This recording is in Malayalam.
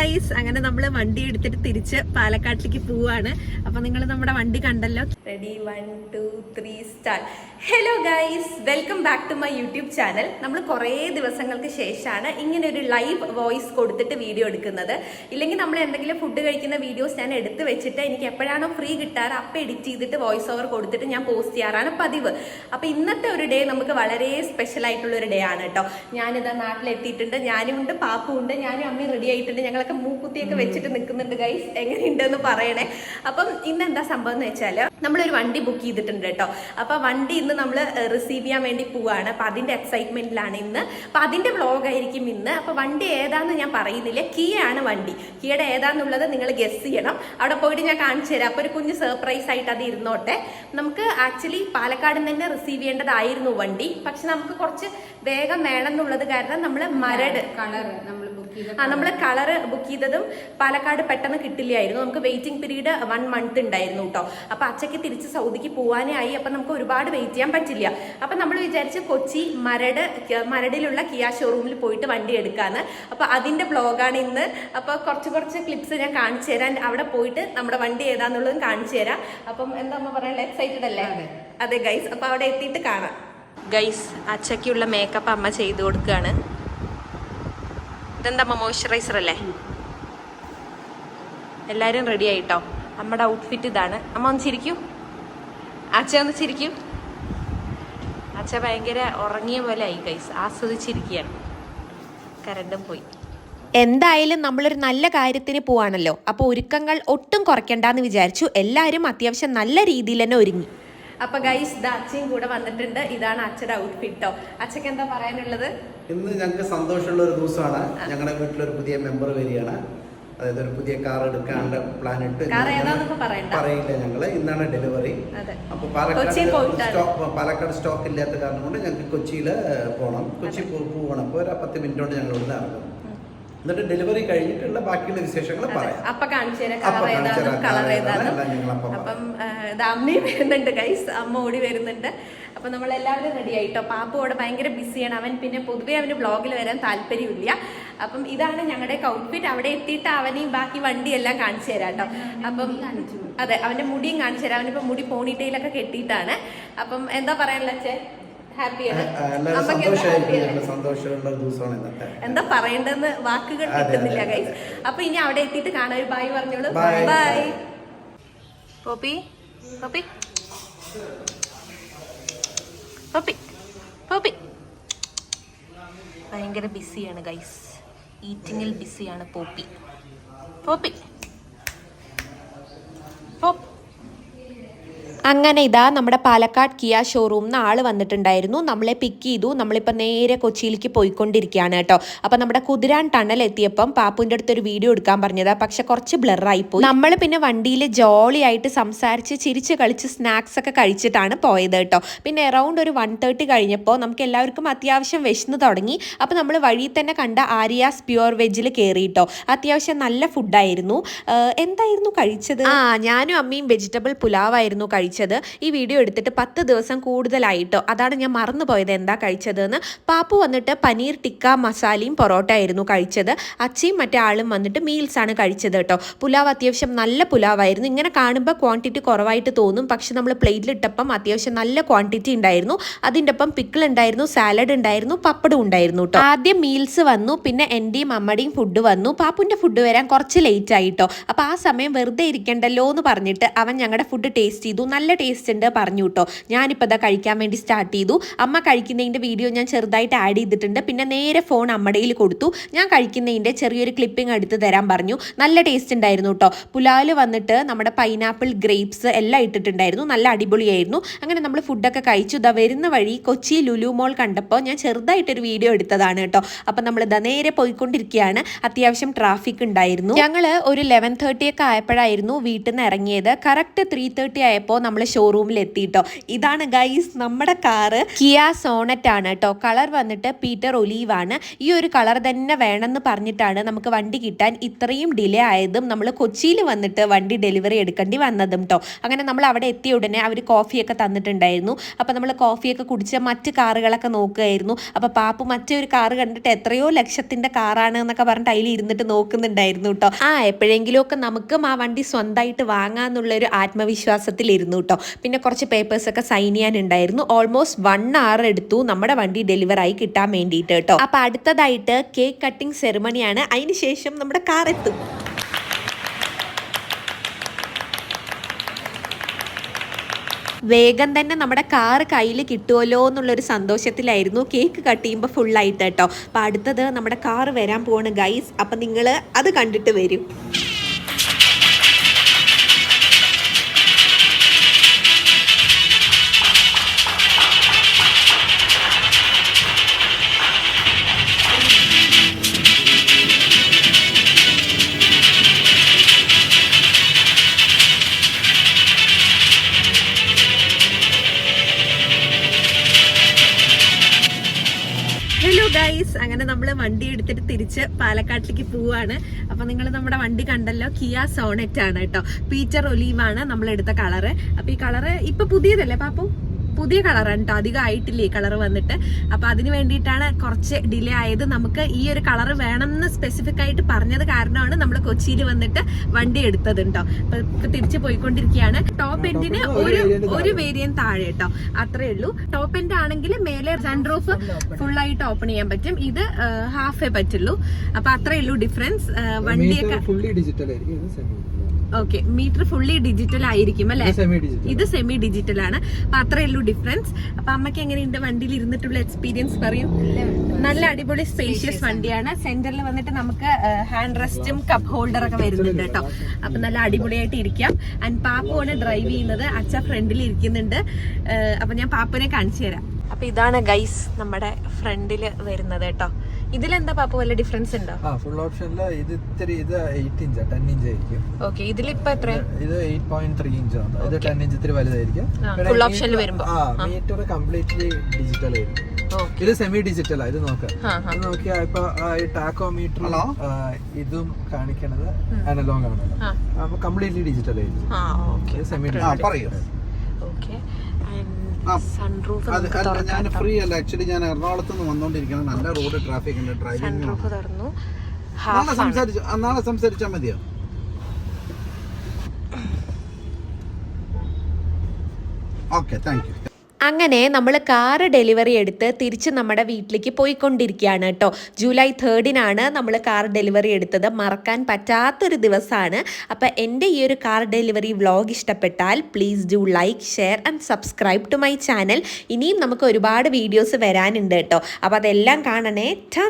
ഗൈസ്, അങ്ങനെ നമ്മൾ വണ്ടി എടുത്തിട്ട് തിരിച്ച് പാലക്കാട്ടിലേക്ക് പോവാണ്. അപ്പൊ നിങ്ങൾ നമ്മുടെ വണ്ടി കണ്ടല്ലോ. Ready, 1 2 3 start. Hello guys, welcome back to my YouTube channel. നമ്മൾ കുറേ ദിവസങ്ങൾക്ക് ശേഷമാണ് ഇങ്ങനെ ഒരു ലൈവ് വോയിസ് കൊടുത്തിട്ട് വീഡിയോ എടുക്കുന്നത്. ഇല്ലെങ്കിൽ നമ്മൾ എന്തെങ്കിലും ഫുഡ് കഴിക്കുന്ന വീഡിയോസ് ഞാൻ എടുത്ത് വെച്ചിട്ട് എനിക്ക് എപ്പോഴാണോ ഫ്രീ കിട്ടാറ് അപ്പം എഡിറ്റ് ചെയ്തിട്ട് വോയിസ് ഓവർ കൊടുത്തിട്ട് ഞാൻ പോസ്റ്റ് ചെയ്യാറാണ് പതിവ്. അപ്പൊ ഇന്നത്തെ ഒരു ഡേ നമുക്ക് വളരെ സ്പെഷ്യൽ ആയിട്ടുള്ള ഒരു ഡേ ആണ് കേട്ടോ. ഞാനിതാ നാട്ടിലെത്തിയിട്ടുണ്ട്. ഞാനും ഉണ്ട്, പാപ്പും ഉണ്ട്, ഞാനും അമ്മയും റെഡി ആയിട്ടുണ്ട്. ഞങ്ങളൊക്കെ മൂക്കുത്തിയൊക്കെ വെച്ചിട്ട് നിൽക്കുന്നുണ്ട് ഗൈസ്. എങ്ങനെയുണ്ടെന്ന് പറയണേ. അപ്പം ഇന്ന് എന്താ സംഭവം എന്ന് വെച്ചാൽ നമ്മളൊരു വണ്ടി ബുക്ക് ചെയ്തിട്ടുണ്ട് കേട്ടോ. അപ്പൊ വണ്ടി ഇന്ന് നമ്മൾ റിസീവ് ചെയ്യാൻ വേണ്ടി പോവാണ്. അപ്പൊ അതിന്റെ എക്സൈറ്റ്മെന്റിലാണ് ഇന്ന്. അപ്പൊ അതിന്റെ വ്ളോഗ് ആയിരിക്കും ഇന്ന്. അപ്പൊ വണ്ടി ഏതാന്ന് ഞാൻ പറയുന്നില്ല, കിയ ആണ് വണ്ടി. കിയയുടെ ഏതാന്നുള്ളത് നിങ്ങൾ ഗസ് ചെയ്യണം. അവിടെ പോയിട്ട് ഞാൻ കാണിച്ചു തരാം. അപ്പൊ ഒരു കുഞ്ഞ് സർപ്രൈസ് ആയിട്ട് അത് ഇരുന്നോട്ടെ. നമുക്ക് ആക്ച്വലി പാലക്കാട് തന്നെ റിസീവ് ചെയ്യേണ്ടതായിരുന്നു വണ്ടി. പക്ഷെ നമുക്ക് കുറച്ച് വേഗം വേണം എന്നുള്ളത് കാരണം നമ്മൾ മരട് നമ്മൾ കളർ ബുക്ക് ചെയ്തതും പാലക്കാട് പെട്ടെന്ന് കിട്ടില്ലായിരുന്നു. നമുക്ക് വെയിറ്റിംഗ് പീരീഡ് 1 മന്ത് ഉണ്ടായിരുന്നു കേട്ടോ. അപ്പൊ അച്ഛക്ക് തിരിച്ച് സൗദിക്ക് പോകാനേ ആയി. അപ്പൊ നമുക്ക് ഒരുപാട് വെയിറ്റ് ചെയ്യാൻ പറ്റില്ല. അപ്പൊ നമ്മൾ വിചാരിച്ച് കൊച്ചി മരടിലുള്ള കിയ ഷോറൂമിൽ പോയിട്ട് വണ്ടി എടുക്കാന്ന്. അപ്പൊ അതിന്റെ വ്ളോഗാണ് ഇന്ന്. അപ്പൊ കുറച്ച് ക്ലിപ്സ് ഞാൻ കാണിച്ചു തരാൻ. അവിടെ പോയിട്ട് നമ്മുടെ വണ്ടി ഏതാന്നുള്ളതും കാണിച്ചു തരാം. അപ്പം എന്താ അമ്മ പറയാൻ എക്സൈറ്റഡ് അല്ലേ? അതെ ഗൈസ്. അപ്പൊ അവിടെ എത്തിയിട്ട് കാണാം. ഗൈസ്, അച്ഛക്കുള്ള മേക്കപ്പ് അമ്മ ചെയ്തു കൊടുക്കുകയാണ്. ഇതെന്താ മോയ്സ്ചറൈസർ അല്ലേ? എല്ലാവരും റെഡി ആയിട്ടോ. അമ്മയുടെ ഔട്ട്ഫിറ്റ് ഇതാണ്. അമ്മ ഒന്ന് ചിരിക്കൂ. അച്ഛ ഒന്ന് ചിരിക്കൂ. അച്ഛ ഭയങ്കര ഉറങ്ങിയ പോലെ ആയി ഗൈസ്. ആസ്വദിച്ചിരിക്കുകയാണ്. കരണ്ടും പോയി. എന്തായാലും നമ്മളൊരു നല്ല കാര്യത്തിന് പോവാണല്ലോ. അപ്പോൾ ഒരുക്കങ്ങൾ ഒട്ടും കുറയ്ക്കണ്ടെന്ന് വിചാരിച്ചു. എല്ലാവരും അത്യാവശ്യം നല്ല രീതിയിൽ തന്നെ ഒരുങ്ങി. അപ്പൊ ഗൈസ്, അച്ഛയും കൂടെ വന്നിട്ടുണ്ട്. ഇതാണ് അച്ഛയുടെ ഔട്ട്ഫിറ്റോ. അച്ഛക്ക് എന്താ പറയാനുള്ളത്? ഇന്ന് ഞങ്ങൾക്ക് സന്തോഷമുള്ള ഒരു ദിവസമാണ്. ഞങ്ങളുടെ വീട്ടിലൊരു പുതിയ മെമ്പർ വരികയാണ്. അതായത് ഒരു പുതിയ കാർ എടുക്കാണ്ട് പ്ലാൻ ഇട്ട് പറയില്ല. ഞങ്ങള് ഇന്നാണ് ഡെലിവറി. അപ്പൊ പാലക്കാട് സ്റ്റോക്ക് ഇല്ലാത്ത കാരണം കൊണ്ട് ഞങ്ങൾക്ക് കൊച്ചിയിൽ പോകണം. കൊച്ചി പോകണം. അപ്പോൾ ഒരു 10 മിനിറ്റ് കൊണ്ട് ഞങ്ങൾ ഇവിടെ ഇറങ്ങും. എന്നിട്ട് ഡെലിവറി കഴിഞ്ഞിട്ടുള്ള ബാക്കിയുള്ള വിശേഷങ്ങൾ പറയാം. അപ്പൊ കാണിച്ചു തരാം കളർ ഏതാണെന്നും. അപ്പം അമ്മയും വരുന്നുണ്ട് ഗൈസ്. അമ്മ ഓടി വരുന്നുണ്ട്. അപ്പൊ നമ്മൾ എല്ലാവരും റെഡി ആയിട്ടോ. പാപ്പു അവിടെ ഭയങ്കര ബിസിയാണ്. അവൻ പിന്നെ പൊതുവെ അവന് ബ്ലോഗിൽ വരാൻ താല്പര്യമില്ല. അപ്പം ഇതാണ് ഞങ്ങളുടെ ഔട്ട്ഫിറ്റ്. അവിടെ എത്തിയിട്ട് അവനെയും ബാക്കി വണ്ടിയെല്ലാം കാണിച്ചു തരാം കേട്ടോ. അപ്പം അതെ, അവന്റെ മുടിയും കാണിച്ചു തരാം. അവനിപ്പോ മുടി പോണിറ്റെയിലൊക്കെ കെട്ടിയിട്ടാണ്. അപ്പം എന്താ പറയാനുള്ള അച്ഛൻ? എന്താ പറയേണ്ടതെന്ന് വാക്കുകൾ കിട്ടുന്നില്ല ഗൈസ്. അപ്പൊ ഇനി അവിടെ എത്തിയിട്ട് കാണാൻ. ഒരു ബൈ പറഞ്ഞോളൂ. Bye Poppy. Poppy Poppy Poppy ഭയങ്കര ബിസിയാണ് ഗൈസ്. ഈറ്റിങ്ങിൽ ബിസിയാണ് പോപ്പി. Poppy pop. അങ്ങനെ ഇതാ നമ്മുടെ പാലക്കാട് കിയ ഷോറൂമിൽ നിന്ന് ആള് വന്നിട്ടുണ്ടായിരുന്നു. നമ്മളെ പിക്ക് ചെയ്തു. നമ്മളിപ്പോൾ നേരെ കൊച്ചിയിലേക്ക് പോയിക്കൊണ്ടിരിക്കുകയാണ് കേട്ടോ. അപ്പം നമ്മുടെ കുതിരാൻ ടണൽ എത്തിയപ്പം പാപ്പുവിൻ്റെ അടുത്ത് ഒരു വീഡിയോ എടുക്കാൻ പറഞ്ഞതാ. പക്ഷെ കുറച്ച് ബ്ലറായി പോയി. നമ്മൾ പിന്നെ വണ്ടിയിൽ ജോളി ആയിട്ട് സംസാരിച്ച് ചിരിച്ച് കളിച്ച് സ്നാക്സ് ഒക്കെ കഴിച്ചിട്ടാണ് പോയത് കേട്ടോ. പിന്നെ അറൗണ്ട് ഒരു 1:30 കഴിഞ്ഞപ്പോൾ നമുക്ക് എല്ലാവർക്കും അത്യാവശ്യം വിശന്ന് തുടങ്ങി. അപ്പോൾ നമ്മൾ വഴിയിൽ തന്നെ കണ്ട ആര്യാസ് പ്യുവർ വെജിൽ കയറിയിട്ടോ. അത്യാവശ്യം നല്ല ഫുഡായിരുന്നു. എന്തായിരുന്നു കഴിച്ചത്? ഞാനും അമ്മയും വെജിറ്റബിൾ പുലാവായിരുന്നു കഴിച്ചത്. ഈ വീഡിയോ എടുത്തിട്ട് 10 ദിവസം കൂടുതലായിട്ടോ. അതാണ് ഞാൻ മറന്നു പോയത് എന്താ കഴിച്ചതെന്ന്. പാപ്പു വന്നിട്ട് പനീർ ടിക്ക മസാലയും പൊറോട്ട ആയിരുന്നു കഴിച്ചത്. അച്ഛയും മറ്റേ ആളും വന്നിട്ട് മീൽസ് ആണ് കഴിച്ചത് കേട്ടോ. പുലാവ് അത്യാവശ്യം നല്ല പുലാവായിരുന്നു. ഇങ്ങനെ കാണുമ്പോൾ ക്വാണ്ടിറ്റി കുറവായിട്ട് തോന്നും. പക്ഷെ നമ്മൾ പ്ലേറ്റിലിട്ടപ്പം അത്യാവശ്യം നല്ല ക്വാണ്ടിറ്റി ഉണ്ടായിരുന്നു. അതിൻ്റെ ഒപ്പം പിക്കിൾ ഉണ്ടായിരുന്നു, സാലഡ് ഉണ്ടായിരുന്നു, പപ്പടും ഉണ്ടായിരുന്നു കേട്ടോ. ആദ്യം മീൽസ് വന്നു, പിന്നെ എൻ്റെയും അമ്മയുടെയും ഫുഡ് വന്നു. പാപ്പുവിൻ്റെ ഫുഡ് വരാൻ കുറച്ച് ലേറ്റ് ആയിട്ടോ. അപ്പോൾ ആ സമയം വെറുതെ ഇരിക്കണ്ടല്ലോ എന്ന് പറഞ്ഞിട്ട് അവൻ ഞങ്ങളുടെ ഫുഡ് ടേസ്റ്റ് ചെയ്തു. നല്ല ടേസ്റ്റ് ഉണ്ട് പറഞ്ഞു കേട്ടോ. ഞാനിപ്പോൾ ഇതാ കഴിക്കാൻ വേണ്ടി സ്റ്റാർട്ട് ചെയ്തു. അമ്മ കഴിക്കുന്നതിൻ്റെ വീഡിയോ ഞാൻ ചെറുതായിട്ട് ആഡ് ചെയ്തിട്ടുണ്ട്. പിന്നെ നേരെ ഫോൺ അമ്മടയിൽ കൊടുത്തു. ഞാൻ കഴിക്കുന്നതിൻ്റെ ചെറിയൊരു ക്ലിപ്പിംഗ് എടുത്ത് തരാൻ പറഞ്ഞു. നല്ല ടേസ്റ്റ് ഉണ്ടായിരുന്നു കേട്ടോ. പുലാവിൽ വന്നിട്ട് നമ്മുടെ പൈനാപ്പിൾ, ഗ്രേപ്സ് എല്ലാം ഇട്ടിട്ടുണ്ടായിരുന്നു. നല്ല അടിപൊളിയായിരുന്നു. അങ്ങനെ നമ്മൾ ഫുഡൊക്കെ കഴിച്ചു. ഇതാ വരുന്ന വഴി കൊച്ചി ലുലു മോൾ കണ്ടപ്പോൾ ഞാൻ ചെറുതായിട്ടൊരു വീഡിയോ എടുത്തതാണ് കേട്ടോ. അപ്പം നമ്മൾ ഇതാ നേരെ പോയിക്കൊണ്ടിരിക്കുകയാണ്. അത്യാവശ്യം ട്രാഫിക് ഉണ്ടായിരുന്നു. ഞങ്ങൾ ഒരു 11:30 ഒക്കെ ആയപ്പോഴായിരുന്നു വീട്ടിൽ നിന്ന് ഇറങ്ങിയത്. കറക്റ്റ് 3:30 ആയപ്പോൾ നമ്മൾ ഷോറൂമിൽ എത്തിയിട്ടോ. ഇതാണ് ഗൈസ് നമ്മുടെ കാറ്, കിയ സോണറ്റ് ആണ് കേട്ടോ. കളർ വന്നിട്ട് പീറ്റർ ഒലീവ് ആണ്. ഈ ഒരു കളർ തന്നെ വേണമെന്ന് പറഞ്ഞിട്ടാണ് നമുക്ക് വണ്ടി കിട്ടാൻ ഇത്രയും ഡിലേ ആയതും നമ്മൾ കൊച്ചിയിൽ വന്നിട്ട് വണ്ടി ഡെലിവറി എടുക്കേണ്ടി വന്നതും കേട്ടോ. അങ്ങനെ നമ്മൾ അവിടെ എത്തിയ ഉടനെ അവർ കോഫിയൊക്കെ തന്നിട്ടുണ്ടായിരുന്നു. അപ്പോൾ നമ്മൾ കോഫിയൊക്കെ കുടിച്ച് മറ്റ് കാറുകളൊക്കെ നോക്കുകയായിരുന്നു. അപ്പോൾ പാപ്പു മറ്റൊരു കാറ് കണ്ടിട്ട് എത്രയോ ലക്ഷത്തിൻ്റെ കാറാണ് എന്നൊക്കെ പറഞ്ഞിട്ട് അതിൽ ഇരുന്നിട്ട് നോക്കുന്നുണ്ടായിരുന്നു കേട്ടോ. എപ്പോഴെങ്കിലുമൊക്കെ നമുക്കും ആ വണ്ടി സ്വന്തമായിട്ട് വാങ്ങാമെന്നുള്ളൊരു ആത്മവിശ്വാസത്തിലിരുന്നു കേട്ടോ. പിന്നെ കുറച്ച് പേപ്പേഴ്സൊക്കെ സൈൻ ചെയ്യാനുണ്ടായിരുന്നു. ഓൾമോസ്റ്റ് 1 hour എടുത്തു നമ്മുടെ വണ്ടി ഡെലിവറായി കിട്ടാൻ വേണ്ടിയിട്ട് കേട്ടോ. അപ്പോൾ അടുത്തതായിട്ട് കേക്ക് കട്ടിംഗ് സെറിമണിയാണ്. അതിന് ശേഷം നമ്മുടെ കാർ എത്തും. വേഗം തന്നെ നമ്മുടെ കാർ കയ്യിൽ കിട്ടുമല്ലോ എന്നുള്ളൊരു സന്തോഷത്തിലായിരുന്നു കേക്ക് കട്ട് ചെയ്യുമ്പോൾ ഫുള്ളായിട്ട് കേട്ടോ. അപ്പോൾ അടുത്തത് നമ്മുടെ കാർ വരാൻ പോവാണ് ഗൈസ്. അപ്പം നിങ്ങൾ അത് കണ്ടിട്ട് വരും. ഹലോ ഗൈസ്, അങ്ങനെ നമ്മൾ വണ്ടി എടുത്തിട്ട് തിരിച്ച് പാലക്കാട്ടിലേക്ക് പോവാണ്. അപ്പൊ നിങ്ങൾ നമ്മുടെ വണ്ടി കണ്ടല്ലോ, കിയ സോണറ്റ് ആണ് കേട്ടോ. പീറ്റർ ഒലീവ് ആണ് നമ്മൾ എടുത്ത കളറ്. അപ്പൊ ഈ കളറ് ഇപ്പൊ പുതിയതല്ലേ പാപ്പു? പുതിയ കളറാണ് കേട്ടോ, അധികം ആയിട്ടില്ലേ ഈ കളർ വന്നിട്ട്. അപ്പൊ അതിന് വേണ്ടിയിട്ടാണ് കുറച്ച് ഡിലേ ആയത്. നമുക്ക് ഈ ഒരു കളർ വേണമെന്ന് സ്പെസിഫിക് ആയിട്ട് പറഞ്ഞത് കാരണമാണ് നമ്മൾ കൊച്ചിയിൽ വന്നിട്ട് വണ്ടി എടുത്തത് കേട്ടോ. ഇപ്പൊ തിരിച്ചു പോയിക്കൊണ്ടിരിക്കുകയാണ്. ടോപ്പ് എൻഡിന് ഒരു വേരിയന്റ് താഴെ കേട്ടോ, അത്രേ ഉള്ളൂ. ടോപ്പ് എൻഡ് ആണെങ്കിൽ മേലെ സൺറൂഫ് ഫുൾ ആയിട്ട് ഓപ്പൺ ചെയ്യാൻ പറ്റും. ഇത് ഹാഫേ പറ്റുള്ളൂ. അപ്പൊ അത്രേ ഉള്ളൂ ഡിഫറൻസ്. വണ്ടിയൊക്കെ ഓക്കെ, മീറ്റർ ഫുള്ളി ഡിജിറ്റൽ ആയിരിക്കും അല്ലെ? ഇത് സെമി ഡിജിറ്റൽ ആണ്. അപ്പൊ അത്രേ ഉള്ളൂ ഡിഫറൻസ്. അപ്പൊ അമ്മയ്ക്ക് എങ്ങനെയുണ്ട് വണ്ടിയിൽ ഇരുന്നിട്ടുള്ള എക്സ്പീരിയൻസ് പറയും? നല്ല അടിപൊളി സ്പേഷ്യസ് വണ്ടിയാണ്. സെന്ററിൽ വന്നിട്ട് നമുക്ക് ഹാൻഡ് റെസ്റ്റും കപ്പ് ഹോൾഡർ ഒക്കെ വരുന്നുണ്ട് കേട്ടോ. അപ്പൊ നല്ല അടിപൊളിയായിട്ട് ഇരിക്കാം. ആൻഡ് പാപ്പുവാണ് ഡ്രൈവ് ചെയ്യുന്നത്, അച്ഛ ഫ്രണ്ടിൽ ഇരിക്കുന്നുണ്ട്. അപ്പൊ ഞാൻ പാപ്പുവിനെ കാണിച്ചു തരാം. അപ്പൊ ഇതാണ് ഗൈസ് നമ്മുടെ ഫ്രണ്ടില് വരുന്നത് കേട്ടോ. ഇതിലെന്താ പാപ്പു വല്ല ഡിഫറൻസ് ഉണ്ടോ? ഫുൾ ഓപ്ഷനില് ഇത് 8 ഇഞ്ച് 10 ഇഞ്ച് ആയിരിക്കും. ഓക്കെ, ഇതിലിപ്പോ എത്ര? ഇത് 8.3 ഇഞ്ച് ആണ്. ഇത് 10 ഇഞ്ച് ഇത്തിരി വലുതായിരിക്കും. ഫുൾ ഓപ്ഷനിൽ വരുമ്പോ മീറ്റർ കംപ്ലീറ്റ്ലി ഡിജിറ്റൽ ആയിരിക്കും. ഇത് സെമി ഡിജിറ്റൽ ഇത് നോക്കിയാ ഇപ്പൊ ഈ ടാക്കോമീറ്റർ ഇതും കാണിക്കണത് അനലോഗ് ആണ്. അപ്പൊ കംപ്ലീറ്റ്ലി ഡിജിറ്റൽ ആയിരിക്കും. Semi digital. ഞാൻ ഫ്രീ അല്ല ആക്ച്വലി, ഞാൻ എറണാകുളത്ത് നിന്ന് വന്നോണ്ടിരിക്കണം. നല്ല റോഡ് ട്രാഫിക് ഉണ്ട്. ഡ്രൈവിംഗ് നാളെ സംസാരിച്ചാൽ മതിയോ? Okay, thank you. അങ്ങനെ നമ്മൾ കാറ് ഡെലിവറി എടുത്ത് തിരിച്ച് നമ്മുടെ വീട്ടിലേക്ക് പോയിക്കൊണ്ടിരിക്കുകയാണ് കേട്ടോ. ജൂലൈ 3 നമ്മൾ കാർ ഡെലിവറി എടുത്തത്. മറക്കാൻ പറ്റാത്തൊരു ദിവസമാണ്. അപ്പോൾ എൻ്റെ ഈ ഒരു കാർ ഡെലിവറി വ്ളോഗ് ഇഷ്ടപ്പെട്ടാൽ please do like, share and subscribe to my channel. ഇനിയും നമുക്ക് ഒരുപാട് വീഡിയോസ് വരാനുണ്ട് കേട്ടോ. അപ്പോൾ അതെല്ലാം കാണണേ. ടാ.